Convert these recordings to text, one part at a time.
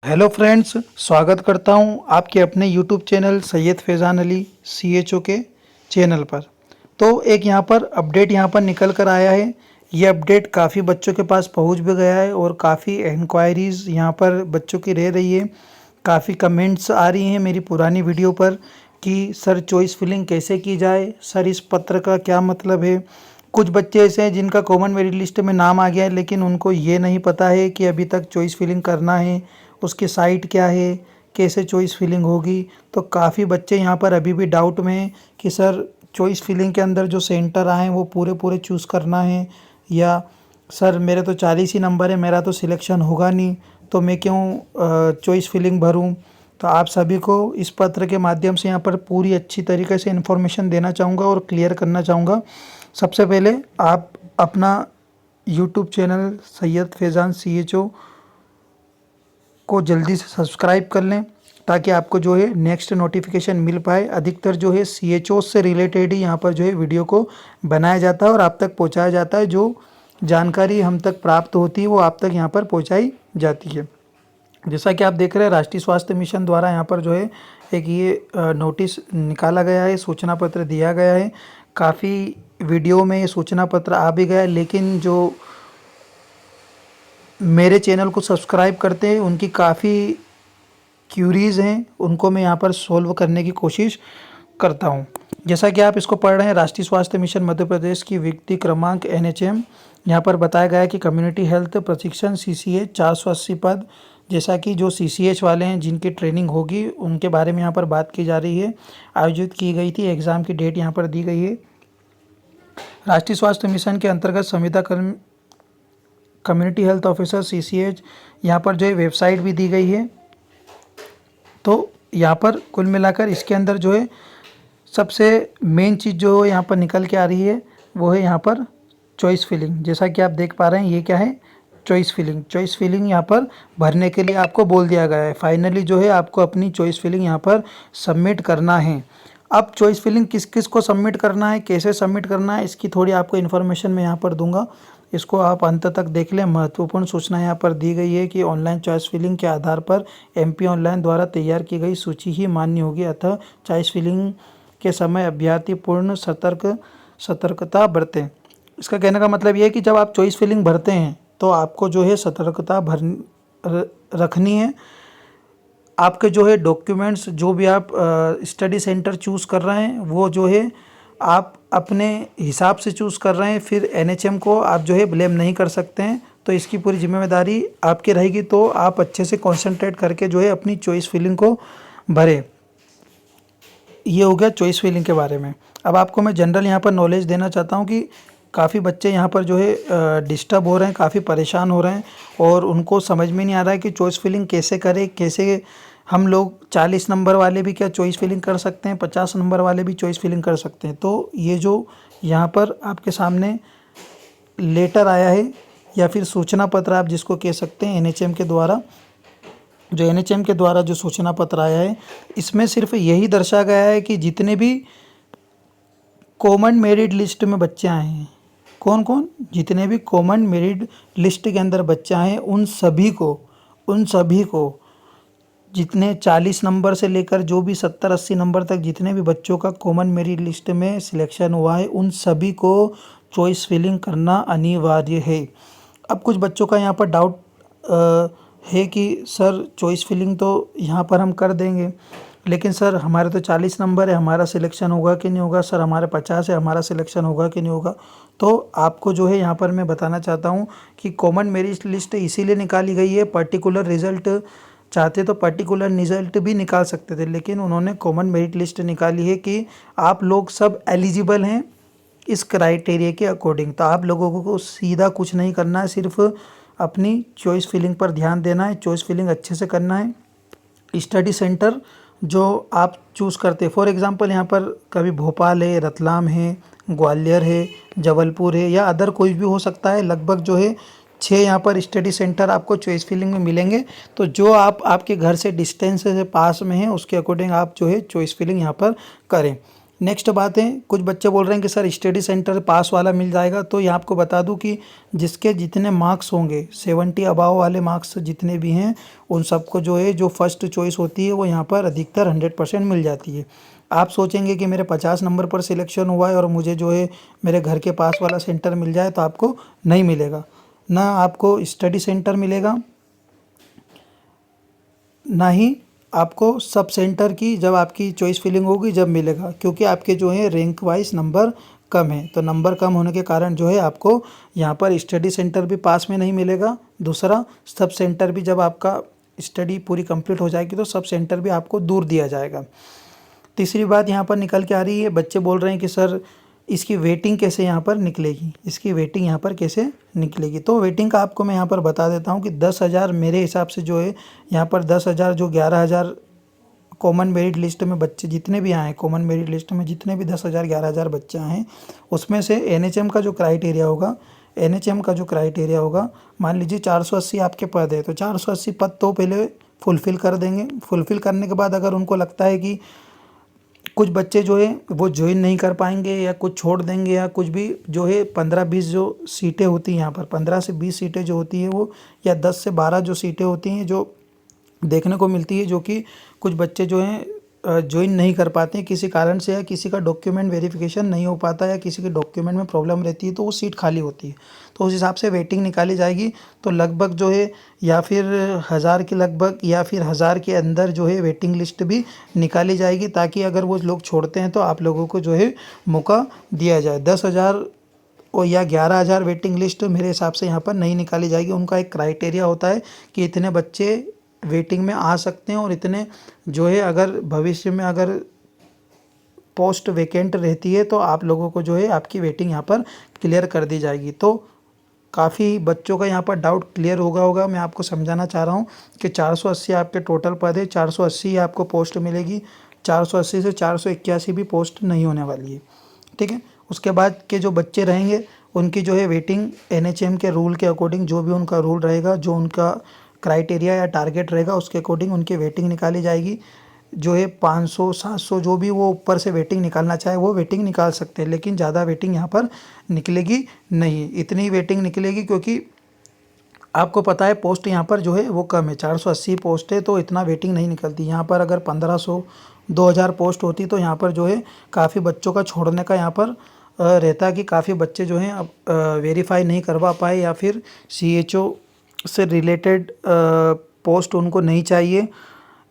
Hello friends, स्वागत करता हूं आपके अपने YouTube channel Syed Faizan Ali CHO के चैनल पर। तो एक यहाँ पर अपडेट यहाँ पर निकल कर आया है। ये अपडेट काफ़ी बच्चों के पास पहुंच भी गया है और काफ़ी इंक्वायरीज़ यहाँ पर बच्चों की रह रही है। काफ़ी कमेंट्स आ रही हैं मेरी पुरानी वीडियो पर कि सर चॉइस फिलिंग कैसे की जाए, सर इस पत्र का क्या मतलब है। कुछ बच्चे ऐसे हैं जिनका कॉमन मेरिट लिस्ट में नाम आ गया है, लेकिन उनको ये नहीं पता है कि अभी तक चॉइस फिलिंग करना है, उसकी साइट क्या है, कैसे चॉइस फिलिंग होगी। तो काफ़ी बच्चे यहाँ पर अभी भी डाउट में हैं कि सर चॉइस फिलिंग के अंदर जो सेंटर आए हैं वो पूरे पूरे चूज़ करना है, या सर मेरे तो 40 ही नंबर है, मेरा तो सिलेक्शन होगा नहीं, तो मैं क्यों चॉइस फिलिंग भरूं। तो आप सभी को इस पत्र के माध्यम से यहाँ पर पूरी अच्छी तरीके से इन्फॉर्मेशन देना चाहूँगा और क्लियर करना चाहूँगा। सबसे पहले आप अपना YouTube channel Syed Faizan CHO को जल्दी से सब्सक्राइब कर लें, ताकि आपको जो है नेक्स्ट नोटिफिकेशन मिल पाए। अधिकतर जो है CHO से रिलेटेड ही यहाँ पर जो है वीडियो को बनाया जाता है और आप तक पहुँचाया जाता है। जो जानकारी हम तक प्राप्त होती है वो आप तक यहाँ पर पहुँचाई जाती है। जैसा कि आप देख रहे हैं, राष्ट्रीय स्वास्थ्य मिशन द्वारा यहाँ पर जो है एक ये नोटिस निकाला गया है, सूचना पत्र दिया गया है। काफ़ी वीडियो में ये सूचना पत्र आ भी गया है, लेकिन जो मेरे चैनल को सब्सक्राइब करते हैं उनकी काफ़ी क्यूरीज़ हैं, उनको मैं यहाँ पर सॉल्व करने की कोशिश करता हूँ। जैसा कि आप इसको पढ़ रहे हैं, राष्ट्रीय स्वास्थ्य मिशन मध्य प्रदेश की व्यक्ति क्रमांक NHM, यहाँ पर बताया गया है कि कम्युनिटी हेल्थ प्रशिक्षण CCH 480 पद। जैसा कि जो CCH वाले हैं जिनकी ट्रेनिंग होगी उनके बारे में यहाँ पर बात की जा रही है। आयोजित की गई थी, एग्ज़ाम की डेट यहाँ पर दी गई है। राष्ट्रीय स्वास्थ्य मिशन के अंतर्गत संविदा कम्युनिटी हेल्थ ऑफिसर CCH, यहाँ पर जो है वेबसाइट भी दी गई है। तो यहाँ पर कुल मिलाकर इसके अंदर जो है सबसे मेन चीज़ जो यहाँ पर निकल के आ रही है वो है यहाँ पर चॉइस फिलिंग। जैसा कि आप देख पा रहे हैं, ये क्या है, चॉइस फिलिंग। चॉइस फिलिंग यहाँ पर भरने के लिए आपको बोल दिया गया है। फाइनली जो है आपको अपनी चॉइस फिलिंग यहाँ पर सबमिट करना है। अब चॉइस फिलिंग किस किस को सबमिट करना है, कैसे सबमिट करना है, इसकी थोड़ी आपको इन्फॉर्मेशन मैं यहाँ पर दूंगा। इसको आप अंत तक देख लें। महत्वपूर्ण सूचना यहाँ पर दी गई है कि ऑनलाइन चॉइस फिलिंग के आधार पर MP ऑनलाइन द्वारा तैयार की गई सूची ही मान्य होगी, अतः चॉइस फिलिंग के समय अभ्यर्थी पूर्ण सतर्कता बरतें। इसका कहने का मतलब ये है कि जब आप चॉइस फिलिंग भरते हैं तो आपको जो है सतर्कता रखनी है। आपके जो है डॉक्यूमेंट्स, जो भी आप स्टडी सेंटर चूज़ कर रहे हैं वो जो है आप अपने हिसाब से चूज़ कर रहे हैं। फिर NHM को आप जो है ब्लेम नहीं कर सकते हैं, तो इसकी पूरी जिम्मेदारी आपकी रहेगी। तो आप अच्छे से कंसंट्रेट करके जो है अपनी चॉइस फिलिंग को भरें। ये हो गया चॉइस फिलिंग के बारे में। अब आपको मैं जनरल यहाँ पर नॉलेज देना चाहता हूँ कि काफ़ी बच्चे यहाँ पर जो है डिस्टर्ब हो रहे हैं, काफ़ी परेशान हो रहे हैं और उनको समझ में नहीं आ रहा है कि चॉइस फिलिंग कैसे करें। कैसे हम लोग 40 नंबर वाले भी क्या चॉइस फिलिंग कर सकते हैं, 50 नंबर वाले भी चॉइस फिलिंग कर सकते हैं। तो ये जो यहाँ पर आपके सामने लेटर आया है या फिर सूचना पत्र आप जिसको कह सकते हैं, NHM के द्वारा, जो NHM के द्वारा जो सूचना पत्र आया है, इसमें सिर्फ यही दर्शाया गया है कि जितने भी कॉमन मेरिट लिस्ट में बच्चे आए हैं, कौन कौन, जितने भी कॉमन मेरिट लिस्ट के अंदर बच्चे आए हैं, उन सभी को जितने 40 नंबर से लेकर जो भी 70-80 नंबर तक जितने भी बच्चों का कॉमन मेरिट लिस्ट में सिलेक्शन हुआ है, उन सभी को चॉइस फिलिंग करना अनिवार्य है। अब कुछ बच्चों का यहाँ पर डाउट है कि सर चॉइस फिलिंग तो यहाँ पर हम कर देंगे, लेकिन सर हमारे तो 40 नंबर है, हमारा सिलेक्शन होगा कि नहीं होगा, सर हमारे 50 है, हमारा सिलेक्शन होगा कि नहीं होगा। तो आपको जो है यहाँ पर मैं बताना चाहता हूँ कि कॉमन मेरिट लिस्ट इसीलिए निकाली गई है। पर्टिकुलर रिजल्ट चाहते तो पर्टिकुलर रिजल्ट भी निकाल सकते थे, लेकिन उन्होंने कॉमन मेरिट लिस्ट निकाली है कि आप लोग सब एलिजिबल हैं इस क्राइटेरिया के अकॉर्डिंग। तो आप लोगों को सीधा कुछ नहीं करना है, सिर्फ अपनी चॉइस फिलिंग पर ध्यान देना है, चॉइस फिलिंग अच्छे से करना है। स्टडी सेंटर जो आप चूज़ करते हैं, फॉर एग्ज़ाम्पल यहाँ पर कभी भोपाल है, रतलाम है, ग्वालियर है, जबलपुर है, या अदर कोई भी हो सकता है। लगभग जो है 6 यहाँ पर स्टडी सेंटर आपको चॉइस फिलिंग में मिलेंगे। तो जो आपके घर से डिस्टेंस से पास में है उसके अकॉर्डिंग आप जो है चॉइस फिलिंग यहाँ पर करें। नेक्स्ट बात है, कुछ बच्चे बोल रहे हैं कि सर स्टडी सेंटर पास वाला मिल जाएगा। तो ये आपको बता दूं कि जिसके जितने मार्क्स होंगे 70 अबाव वाले मार्क्स जितने भी हैं उन सबको जो है जो फर्स्ट चॉइस होती है वो यहाँ पर अधिकतर 100% मिल जाती है। आप सोचेंगे कि मेरे 50 नंबर पर सिलेक्शन हुआ है और मुझे जो है मेरे घर के पास वाला सेंटर मिल जाए, तो आपको नहीं मिलेगा। ना आपको स्टडी सेंटर मिलेगा, ना ही आपको सब सेंटर की जब आपकी चॉइस फिलिंग होगी जब मिलेगा, क्योंकि आपके जो है रैंक वाइज नंबर कम है। तो नंबर कम होने के कारण जो है आपको यहाँ पर स्टडी सेंटर भी पास में नहीं मिलेगा। दूसरा, सब सेंटर भी जब आपका स्टडी पूरी कंप्लीट हो जाएगी तो सब सेंटर भी आपको दूर दिया जाएगा। तीसरी बात यहाँ पर निकल के आ रही है, बच्चे बोल रहे हैं कि सर इसकी वेटिंग कैसे यहाँ पर निकलेगी, इसकी वेटिंग यहाँ पर कैसे निकलेगी। तो वेटिंग का आपको मैं यहाँ पर बता देता हूँ कि 10,000 मेरे हिसाब से जो है यहाँ पर 10,000 जो 11,000 कॉमन मेरिट लिस्ट में बच्चे जितने भी आए हैं, कॉमन मेरिट लिस्ट में जितने भी 10,000 11,000 बच्चे आए हैं, उसमें से एनएचएम का जो क्राइटेरिया होगा, एनएचएम का जो क्राइटेरिया होगा, मान लीजिए 480 आपके पद है, तो 480 पद तो पहले फुलफ़िल कर देंगे। फुलफ़िल करने के बाद अगर उनको लगता है कि कुछ बच्चे जो है वो ज्वाइन नहीं कर पाएंगे या कुछ छोड़ देंगे या कुछ भी जो है 15-20 जो सीटें होती हैं यहाँ पर 15 से 20 सीटें जो होती हैं वो, या 10 से 12 जो सीटें होती हैं जो देखने को मिलती है, जो कि कुछ बच्चे जो हैं ज्वाइन नहीं कर पाते हैं किसी कारण से, या किसी का डॉक्यूमेंट वेरिफिकेशन नहीं हो पाता, या किसी के डॉक्यूमेंट में प्रॉब्लम रहती है, तो वो सीट खाली होती है। तो उस हिसाब से वेटिंग निकाली जाएगी। तो लगभग जो है या फिर 1000 के लगभग या फिर 1000 के अंदर जो है वेटिंग लिस्ट भी निकाली जाएगी, ताकि अगर वो लोग छोड़ते हैं तो आप लोगों को जो है मौका दिया जाए। 10,000 और या 11,000 वेटिंग लिस्ट मेरे हिसाब से यहाँ पर नहीं निकाली जाएगी। उनका एक क्राइटेरिया होता है कि इतने बच्चे वेटिंग में आ सकते हैं और इतने जो है अगर भविष्य में अगर पोस्ट वैकेंट रहती है तो आप लोगों को जो है आपकी वेटिंग यहाँ पर क्लियर कर दी जाएगी। तो काफ़ी बच्चों का यहाँ पर डाउट क्लियर होगा। मैं आपको समझाना चाह रहा हूँ कि 480 आपके टोटल पद है, 480 आपको पोस्ट मिलेगी, 480 से 481 भी पोस्ट नहीं होने वाली है, ठीक है। उसके बाद के जो बच्चे रहेंगे उनकी जो है वेटिंग एनएचएम के रूल के अकॉर्डिंग, जो भी उनका रूल रहेगा, जो उनका क्राइटेरिया या टारगेट रहेगा उसके अकॉर्डिंग उनकी वेटिंग निकाली जाएगी। जो है 500 700 जो भी वो ऊपर से वेटिंग निकालना चाहे वो वेटिंग निकाल सकते हैं, लेकिन ज़्यादा वेटिंग यहाँ पर निकलेगी नहीं। इतनी वेटिंग निकलेगी क्योंकि आपको पता है पोस्ट यहाँ पर जो है वो कम है, 480 पोस्ट है, तो इतना वेटिंग नहीं निकलती। यहाँ पर अगर 1500 2000 पोस्ट होती तो यहाँ पर जो है काफ़ी बच्चों का छोड़ने का यहाँ पर रहता कि काफ़ी बच्चे जो हैं अब वेरीफाई नहीं करवा पाए, या फिर सीएचओ से रिलेटेड पोस्ट उनको नहीं चाहिए,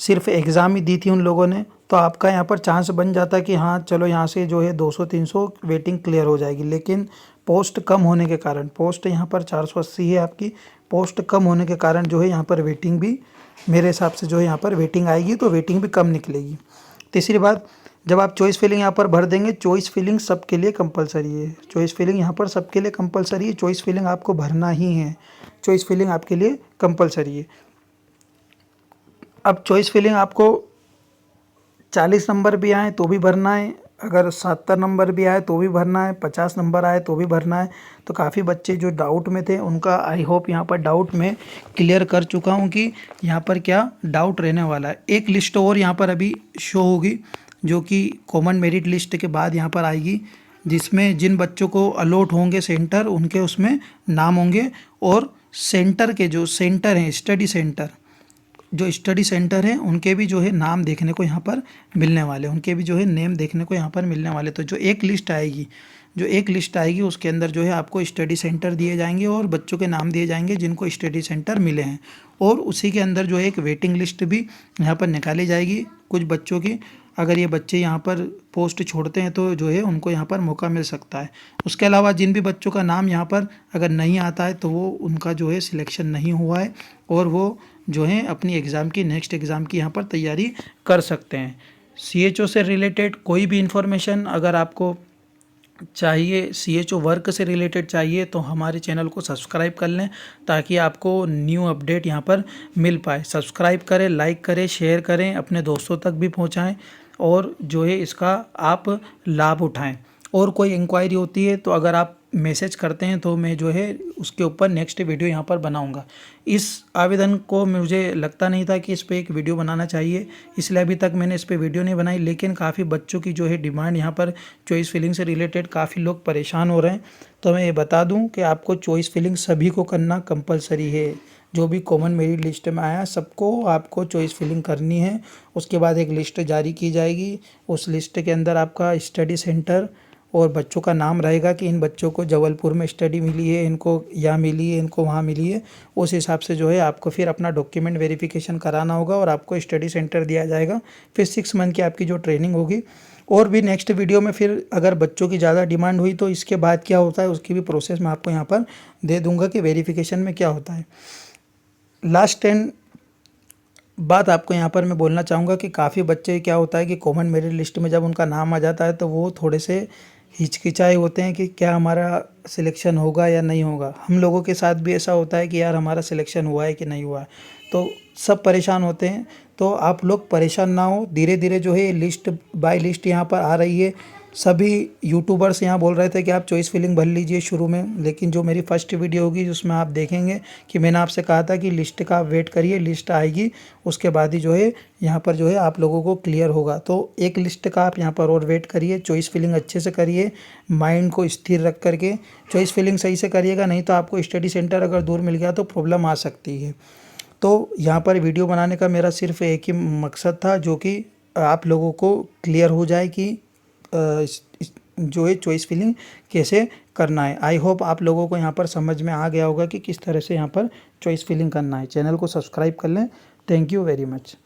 सिर्फ एग्ज़ाम ही दी थी उन लोगों ने, तो आपका यहाँ पर चांस बन जाता कि हाँ चलो यहाँ से जो है 200-300 वेटिंग क्लियर हो जाएगी। लेकिन पोस्ट कम होने के कारण, पोस्ट यहाँ पर 480 है आपकी, पोस्ट कम होने के कारण जो है यहाँ पर वेटिंग भी मेरे हिसाब से जो है यहाँ पर वेटिंग आएगी, तो वेटिंग भी कम निकलेगी। तीसरी बात, जब आप चॉइस फिलिंग यहाँ पर भर देंगे, चॉइस फिलिंग सबके लिए कंपलसरी है, चॉइस फिलिंग यहाँ पर सबके लिए कंपलसरी है, चॉइस फिलिंग आपको भरना ही है, चॉइस फिलिंग आपके लिए कंपलसरी है। अब चॉइस फिलिंग आपको 40 नंबर भी आए तो भी भरना है, अगर 70 नंबर भी आए तो भी भरना है, 50 नंबर आए तो भी भरना है। तो काफ़ी बच्चे जो डाउट में थे उनका आई होप यहाँ पर डाउट में क्लियर कर चुका हूँ कि यहाँ पर क्या डाउट रहने वाला है। एक लिस्ट और यहाँ पर अभी शो होगी जो कि कॉमन मेरिट लिस्ट के बाद यहाँ पर आएगी, जिसमें जिन बच्चों को अलॉट होंगे सेंटर उनके उसमें नाम होंगे, और सेंटर के जो सेंटर हैं स्टडी सेंटर, जो स्टडी सेंटर हैं उनके भी जो है नाम देखने को यहाँ पर मिलने वाले, उनके भी जो है नेम देखने को यहाँ पर मिलने वाले। तो जो एक लिस्ट आएगी उसके अंदर जो है आपको स्टडी सेंटर दिए जाएंगे और बच्चों के नाम दिए जाएंगे जिनको स्टडी सेंटर मिले हैं, और उसी के अंदर जो है एक वेटिंग लिस्ट भी यहाँ पर निकाली जाएगी कुछ बच्चों की। अगर ये बच्चे यहाँ पर पोस्ट छोड़ते हैं तो जो है उनको यहाँ पर मौका मिल सकता है। उसके अलावा जिन भी बच्चों का नाम यहाँ पर अगर नहीं आता है तो वो उनका जो है सिलेक्शन नहीं हुआ है, और वो जो है अपनी एग्ज़ाम की नेक्स्ट एग्ज़ाम की यहाँ पर तैयारी कर सकते हैं। सीएचओ से रिलेटेड कोई भी इन्फॉर्मेशन अगर आपको चाहिए, सीएचओ वर्क से रिलेटेड चाहिए, तो हमारे चैनल को सब्सक्राइब कर लें ताकि आपको न्यू अपडेट यहाँ पर मिल पाए। सब्सक्राइब करें, लाइक करें, शेयर करें, अपने दोस्तों तक भी पहुँचाएँ और जो है इसका आप लाभ उठाएं। और कोई इंक्वायरी होती है तो अगर आप मैसेज करते हैं तो मैं जो है उसके ऊपर नेक्स्ट वीडियो यहाँ पर बनाऊँगा। इस आवेदन को मुझे लगता नहीं था कि इस पर एक वीडियो बनाना चाहिए, इसलिए अभी तक मैंने इस पर वीडियो नहीं बनाई। लेकिन काफ़ी बच्चों की जो है डिमांड यहाँ पर चॉइस फिलिंग से रिलेटेड, काफ़ी लोग परेशान हो रहे हैं। तो मैं ये बता दूँ कि आपको चॉइस फिलिंग सभी को करना कंपलसरी है। जो भी कॉमन मेरिट लिस्ट में आया सबको आपको चॉइस फिलिंग करनी है। उसके बाद एक लिस्ट जारी की जाएगी, उस लिस्ट के अंदर आपका स्टडी सेंटर और बच्चों का नाम रहेगा कि इन बच्चों को जबलपुर में स्टडी मिली है, इनको यहाँ मिली है, इनको वहाँ मिली है। उस हिसाब से जो है आपको फिर अपना डॉक्यूमेंट वेरिफिकेशन कराना होगा और आपको स्टडी सेंटर दिया जाएगा। फिर 6 मंथ की आपकी जो ट्रेनिंग होगी। और भी नेक्स्ट वीडियो में फिर अगर बच्चों की ज़्यादा डिमांड हुई तो इसके बाद क्या होता है उसकी भी प्रोसेस मैं आपको यहाँ पर दे दूँगा कि वेरिफिकेशन में क्या होता है। लास्ट 10 बात आपको यहाँ पर मैं बोलना चाहूँगा कि काफ़ी बच्चे क्या होता है कि कॉमन मेरिट लिस्ट में जब उनका नाम आ जाता है तो वो थोड़े से हिचकिचाए होते हैं कि क्या हमारा सिलेक्शन होगा या नहीं होगा। हम लोगों के साथ भी ऐसा होता है कि यार हमारा सिलेक्शन हुआ है कि नहीं हुआ है, तो सब परेशान होते हैं। तो आप लोग परेशान ना हो, धीरे धीरे जो है लिस्ट बाय लिस्ट यहाँ पर आ रही है। सभी यूट्यूबर्स यहाँ बोल रहे थे कि आप चॉइस फिलिंग भर लीजिए शुरू में, लेकिन जो मेरी फर्स्ट वीडियो होगी उसमें आप देखेंगे कि मैंने आपसे कहा था कि लिस्ट का वेट करिए, लिस्ट आएगी उसके बाद ही जो है यहाँ पर जो है आप लोगों को क्लियर होगा। तो एक लिस्ट का आप यहाँ पर और वेट करिए, चॉइस फिलिंग अच्छे से करिए, माइंड को स्थिर रख करके चॉइस फिलिंग सही से करिएगा, नहीं तो आपको स्टडी सेंटर अगर दूर मिल गया तो प्रॉब्लम आ सकती है। तो यहाँ पर वीडियो बनाने का मेरा सिर्फ एक ही मकसद था, जो कि आप लोगों को क्लियर हो जाए कि जो है चॉइस फिलिंग कैसे करना है। आई होप आप लोगों को यहाँ पर समझ में आ गया होगा कि किस तरह से यहाँ पर चॉइस फिलिंग करना है। चैनल को सब्सक्राइब कर लें। Thank you very much.